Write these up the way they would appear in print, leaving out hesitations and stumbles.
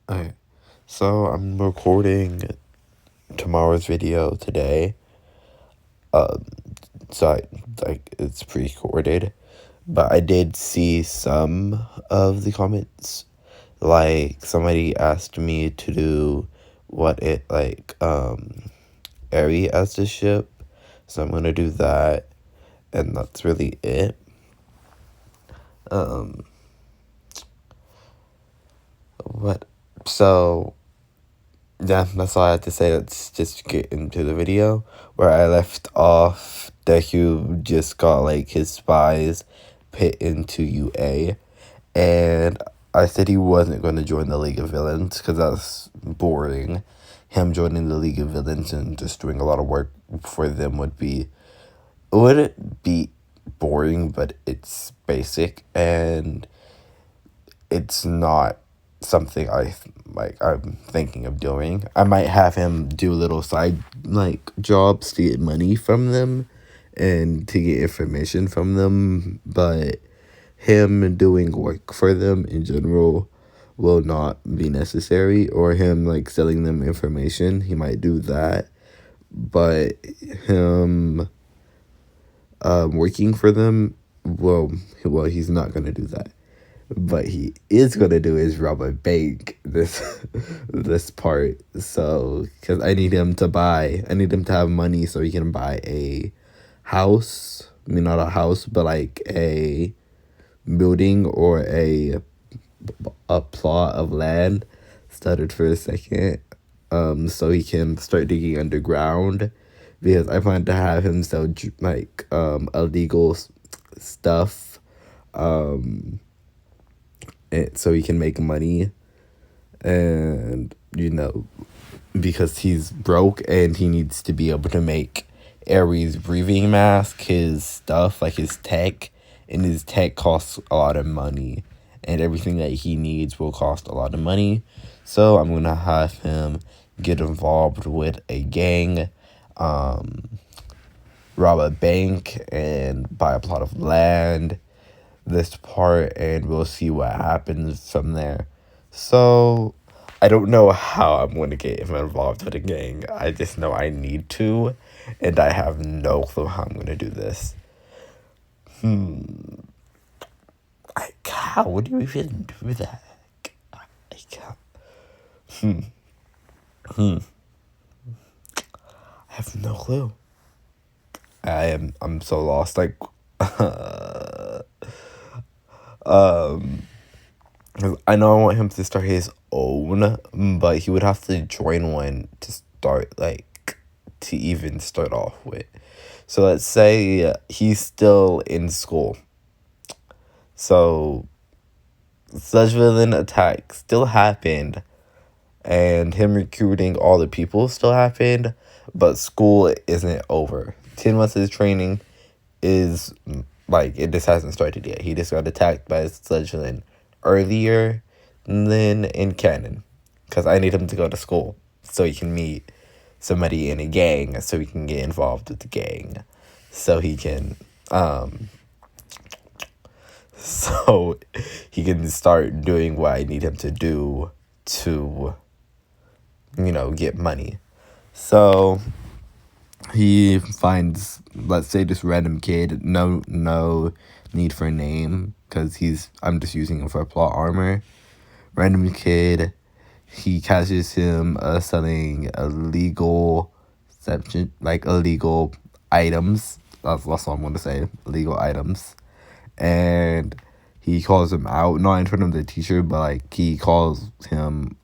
Okay, so I'm recording tomorrow's video today. Um, it's pre-recorded, but I did see some of the comments. Like somebody asked me to do Airy as the ship, so I'm gonna do that, and that's really it. Um, what? So yeah, that's all I have to say. Let's just get into the video where I left off. Deku just got like his spies put into UA, and I said he wasn't going to join the League of Villains because that's boring. Him joining the League of Villains and just doing a lot of work for them wouldn't be boring, but it's basic and it's not something I'm thinking of doing. I might have him do little side jobs to get money from them and to get information from them, but him doing work for them in general will not be necessary, or him selling them information. He might do that, but him working for them, he's not going to do that. But he is gonna do is rob a bank this part. So because I need him to have money so he can buy a house. I mean, not a house, but like a building or a plot of land. Stuttered for a second. So he can start digging underground, because I plan to have him sell illegal stuff. So he can make money, and because he's broke and he needs to be able to make Ares breathing mask, his stuff like his tech, and his tech costs a lot of money, and everything that he needs will cost a lot of money. So I'm gonna have him get involved with a gang, rob a bank, and buy a plot of land this part, and we'll see what happens from there. So I don't know how I'm going to get him involved with a gang. I just know I need to, and I have no clue how I'm going to do this. How would you even do that? I can't. I have no clue. I'm so lost. I know I want him to start his own, but he would have to join one to start, to even start off with. So let's say he's still in school. So such villain attack still happened, and him recruiting all the people still happened, but school isn't over. 10 months of training is it just hasn't started yet. He just got attacked by a sludge villain earlier than in canon, because I need him to go to school so he can meet somebody in a gang, so he can get involved with the gang, so he can start doing what I need him to do to get money. So he finds, let's say, this random kid, no need for a name, because I'm just using him for plot armor. Random kid, he catches him selling illegal items. That's what I'm going to say, illegal items. And he calls him out, not in front of the teacher, but he calls him,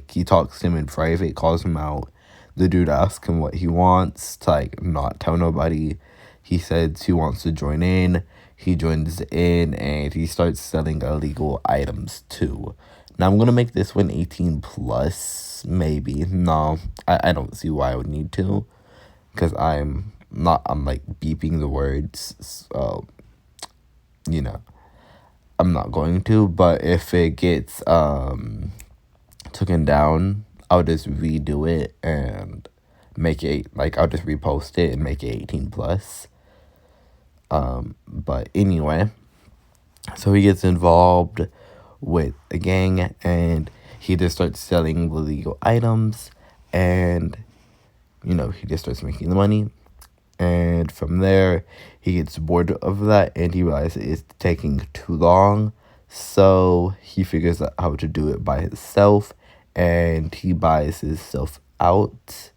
he talks to him in private, calls him out. The dude asks him what he wants to not tell nobody. He says he wants to join in. He joins in, and he starts selling illegal items too. Now I'm gonna make this one 18 plus, maybe. No, I don't see why I would need to, because I'm beeping the words, so I'm not going to. But if it gets taken down, I'll just redo it and make it I'll just repost it and make it 18 plus. But anyway, so he gets involved with a gang, and he just starts selling illegal items, and he just starts making the money. And from there, he gets bored of that, and he realizes it's taking too long. So he figures out how to do it by himself, and he buys himself out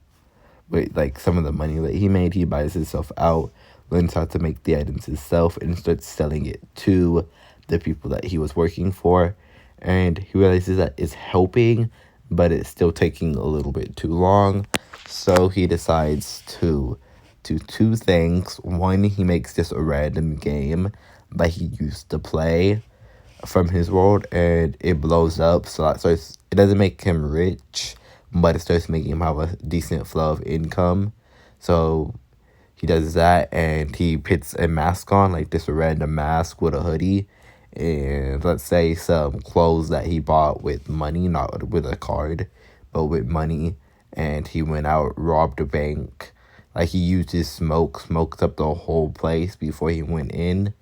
with like some of the money that he made. He buys himself out, learns how to make the items himself, and starts selling it to the people that he was working for. And he realizes that it's helping, but it's still taking a little bit too long. So he decides to do two things. One, he makes just a random game that he used to play from his world, and it blows up. So that starts, it doesn't make him rich, but it starts making him have a decent flow of income. So he does that, and he puts a mask on, like just a random mask with a hoodie, and let's say some clothes that he bought with money, not with a card, but with money. And he went out, robbed a bank. Like, he used his smoked up the whole place before he went in,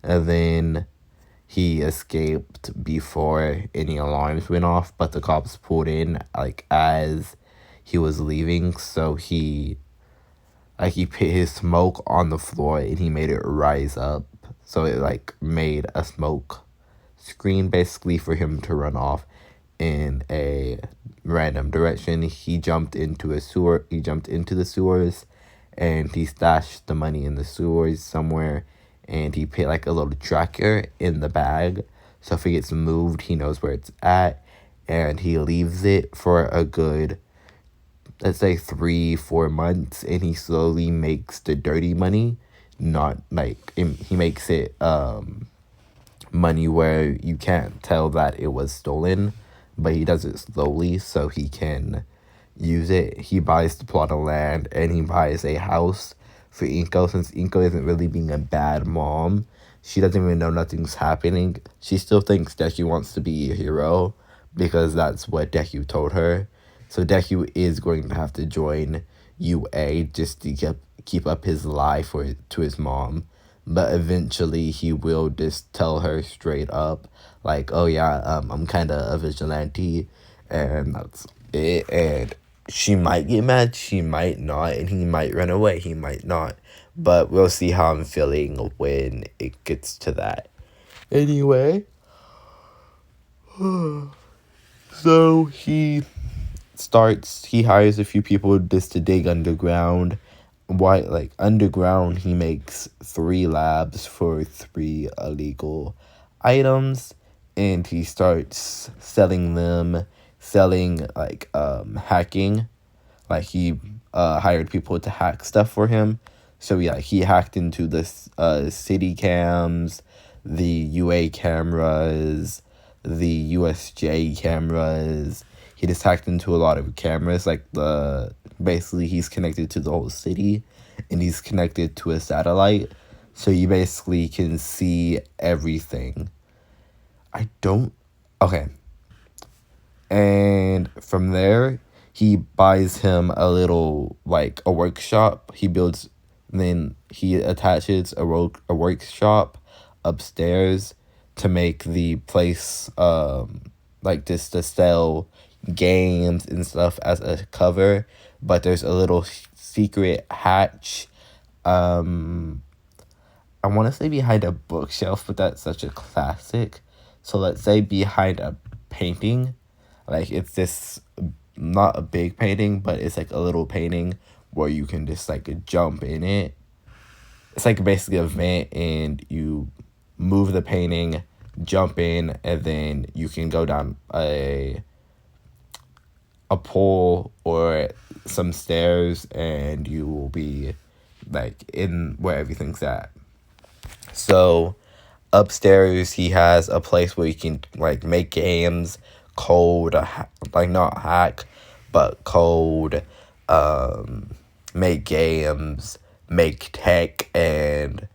and then he escaped before any alarms went off, but the cops pulled in like as he was leaving. So he put his smoke on the floor, and he made it rise up. So it like made a smoke screen basically for him to run off in a random direction. He jumped into a sewer. He jumped into the sewers, and he stashed the money in the sewers somewhere. And he put like a little tracker in the bag, so if it gets moved, he knows where it's at. And he leaves it for a good, let's say 3-4 months, and he slowly makes the dirty money. Not like he makes it money where you can't tell that it was stolen, but he does it slowly so he can use it. He buys the plot of land, and he buys a house for Inko. Since Inko isn't really being a bad mom, she doesn't even know nothing's happening. She still thinks Deku wants to be a hero because that's what Deku told her. So Deku is going to have to join UA just to keep up his lie to his mom. But eventually he will just tell her straight up, like, oh yeah, I'm kind of a vigilante, and that's it. And she might get mad, she might not, and he might run away, he might not. But we'll see how I'm feeling when it gets to that. Anyway, so he hires a few people just to dig underground. Why, like, underground, he makes 3 labs for 3 illegal items, and he starts selling like hacking. Like, he hired people to hack stuff for him. So yeah, he hacked into the city cams, the UA cameras, the USJ cameras. He just hacked into a lot of cameras. Like, basically he's connected to the whole city, and he's connected to a satellite, so you basically can see everything. Okay. And from there, he buys him a little, like, a workshop. Then he attaches a workshop upstairs to make the place, like, just to sell games and stuff as a cover. But there's a little secret hatch, I want to say behind a bookshelf, but that's such a classic. So let's say behind a painting. Like, it's this, not a big painting, but it's like a little painting where you can just like jump in it. It's like basically a vent, and you move the painting, jump in, and then you can go down a pole or some stairs, and you will be like in where everything's at. So upstairs, he has a place where you can like make games, code, like not hack, but code, make games, make tech, and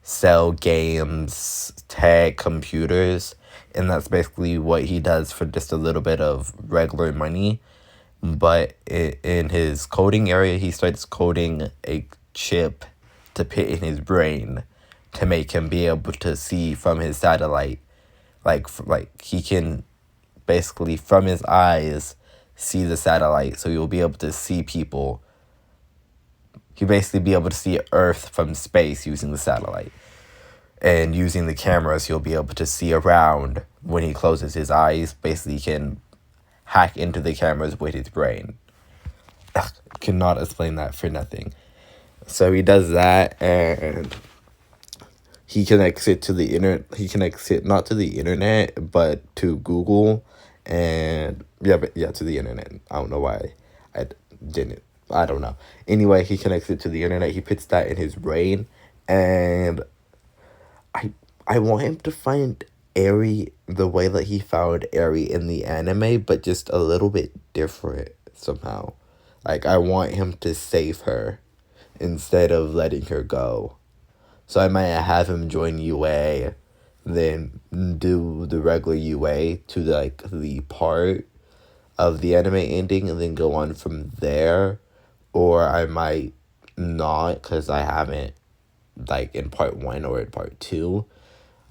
sell games, tech, computers. And that's basically what he does for just a little bit of regular money. But in his coding area, he starts coding a chip to put in his brain to make him be able to see from his satellite. Like he can basically from his eyes see the satellite, so you'll be able to see people. He'll basically be able to see Earth from space using the satellite. And using the cameras, he'll be able to see around when he closes his eyes. Basically, he can hack into the cameras with his brain. Cannot explain that for nothing. So he does that, and he connects it to the internet. He connects it not to the internet, but to Google, and to the internet. I don't know why I didn't. I don't know. Anyway, he connects it to the internet. He puts that in his brain, and I want him to find Eri the way that he found Eri in the anime, but just a little bit different somehow. Like, I want him to save her instead of letting her go. So I might have him join UA, then do the regular UA to the part of the anime ending, and then go on from there. Or I might not, because I haven't, in part 1 or in part 2.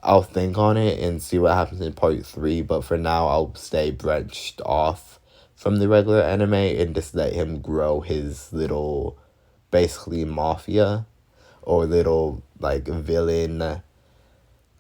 I'll think on it and see what happens in part 3, but for now I'll stay branched off from the regular anime and just let him grow his little, basically, mafia or little villain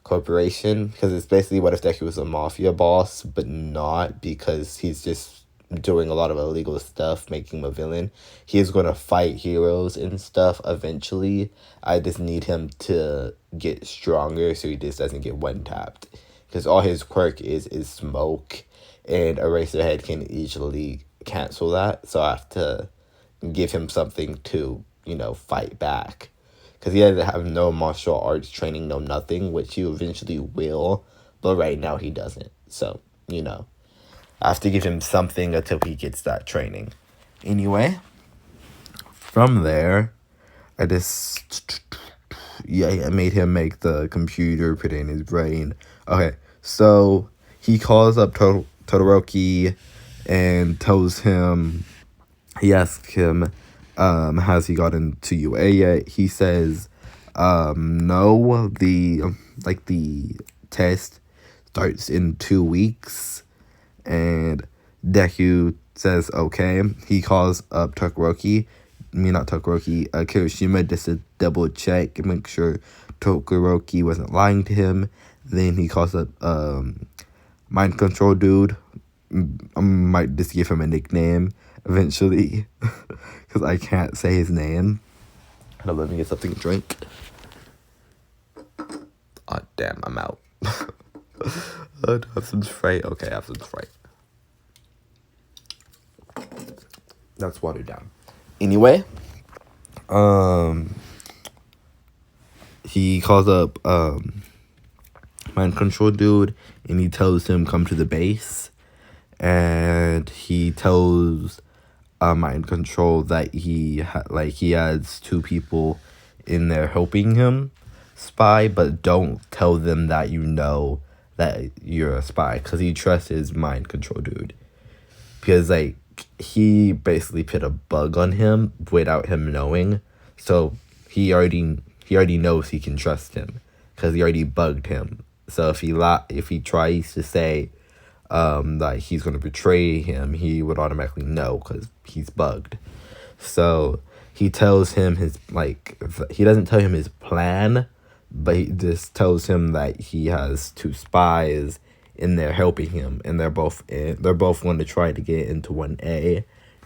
corporation, because it's basically what if Deku was a mafia boss, but not, because he's just doing a lot of illegal stuff, making him a villain. He's going to fight heroes and stuff eventually. I just need him to get stronger so he just doesn't get one-tapped, because all his quirk is smoke, and Eraserhead can easily cancel that, so I have to give him something to, fight back. Because he doesn't have no martial arts training, no nothing, which he eventually will, but right now he doesn't. So, I have to give him something until he gets that training. Anyway, from there, I made him make the computer, put it in his brain. Okay, so he calls up Todoroki and tells him, he asks him, has he gotten to UA yet? He says, no, the test starts in 2 weeks, and Deku says, okay. He calls up Kirishima, just to double check and make sure Todoroki wasn't lying to him. Then he calls up, Mind Control Dude. I might just give him a nickname eventually, because I can't say his name. Let me get something to drink. Oh, damn, I'm out. Do I have some Sprite? Okay, I have some Sprite. That's watered down. Anyway, he calls up, Mind Control Dude, and he tells him come to the base, and he tells Mind Control that he has 2 people in there helping him spy, but don't tell them that that you're a spy, because he trusts his Mind Control Dude, because he basically put a bug on him without him knowing, so he already knows he can trust him, because he already bugged him. So if he tries to say that he's going to betray him, he would automatically know, because he's bugged. So he tells him he doesn't tell him his plan, but he just tells him that he has 2 spies in there helping him, and they're both going to try to get into 1A.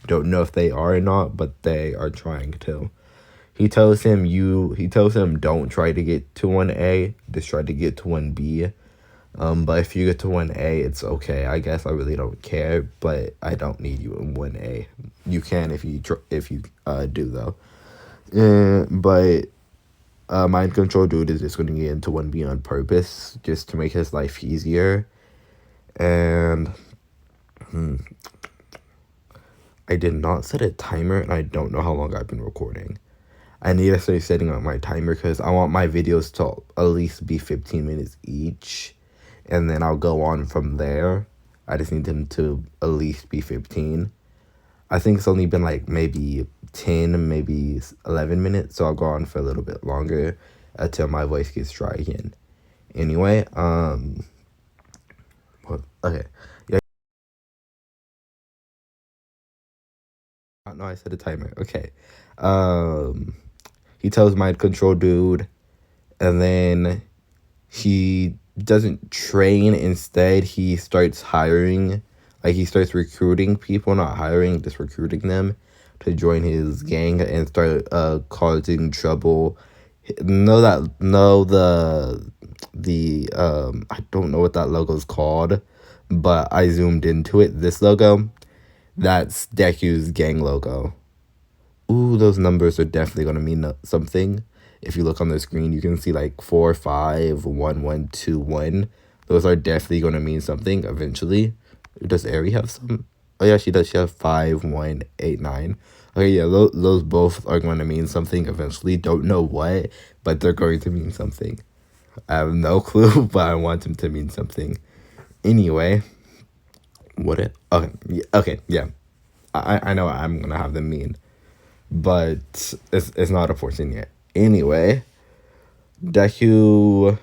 Don't know if they are or not, but they are trying to. He tells him don't try to get to 1A, just try to get to 1B. But if you get to 1A, it's okay. I guess I really don't care, but I don't need you in 1A. You can if you do though. But Mind Control Dude is just going to get into 1B on purpose, just to make his life easier. And I did not set a timer, and I don't know how long I've been recording. I need to start setting up my timer, because I want my videos to at least be 15 minutes each, and then I'll go on from there. I just need them to at least be 15. I think it's only been maybe 10, maybe 11 minutes, so I'll go on for a little bit longer until my voice gets dry again. Anyway, okay. not know I set a timer. Okay. Um, he tells mind control dude, and then he doesn't train. Instead, he starts hiring. Like, he starts recruiting people, not hiring, just recruiting them to join his gang and start causing trouble. Know the I don't know what that logo is called, but I zoomed into it. This logo, that's Deku's gang logo. Ooh, those numbers are definitely gonna mean something. If you look on the screen, you can see like 4, 5, 1, 1, 2, 1. Those are definitely gonna mean something eventually. Does Ari have some? Oh yeah, she does. She has 5, 1, 8, 9. Okay, yeah, those both are going to mean something eventually. Don't know what, but they're going to mean something. I have no clue, but I want them to mean something. Anyway, what it? Okay, yeah. I know what I'm gonna have them mean, but it's not a portion yet. Anyway, Deku.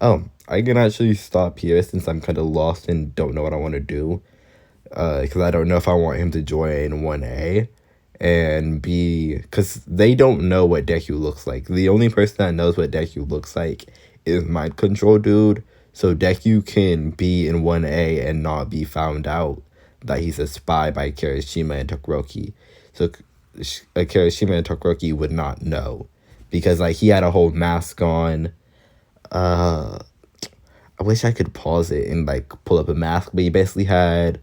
Oh, I can actually stop here since I'm kind of lost and don't know what I want to do. Because I don't know if I want him to join 1A and B, because they don't know what Deku looks like. The only person that knows what Deku looks like is Mind Control Dude. So Deku can be in 1A and not be found out that he's a spy by Kirishima and Tokroki. So Kirishima and Tokroki would not know because like he had a whole mask on. I wish I could pause it and like pull up a mask, but he basically had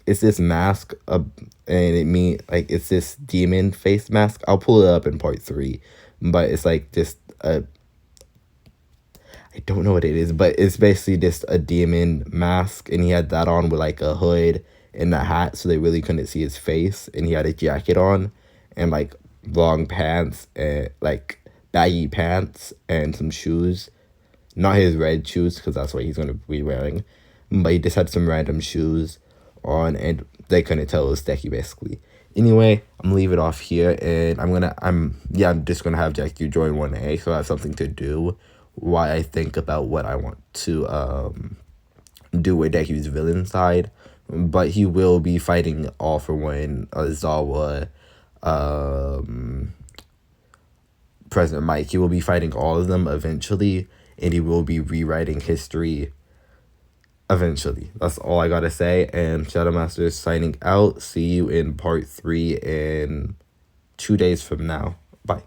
it's this mask and it's this demon face mask. I'll pull it up in part 3, but it's like just I don't know what it is, but it's basically just a demon mask, and he had that on with like a hood and a hat, so they really couldn't see his face, and he had a jacket on and like long pants and like baggy pants and some shoes, not his red shoes because that's what he's going to be wearing, but he just had some random shoes on and they couldn't tell it was Deku basically. Anyway, I'm leave it off here and I'm just gonna have Deku join 1A so I have something to do while I think about what I want to do with Deku's villain side. But he will be fighting All For One, Zawa, President Mike. He will be fighting all of them eventually, and he will be rewriting history eventually. That's all I gotta say. And Shadow Master is signing out. See you in part 3 in 2 days from now. Bye.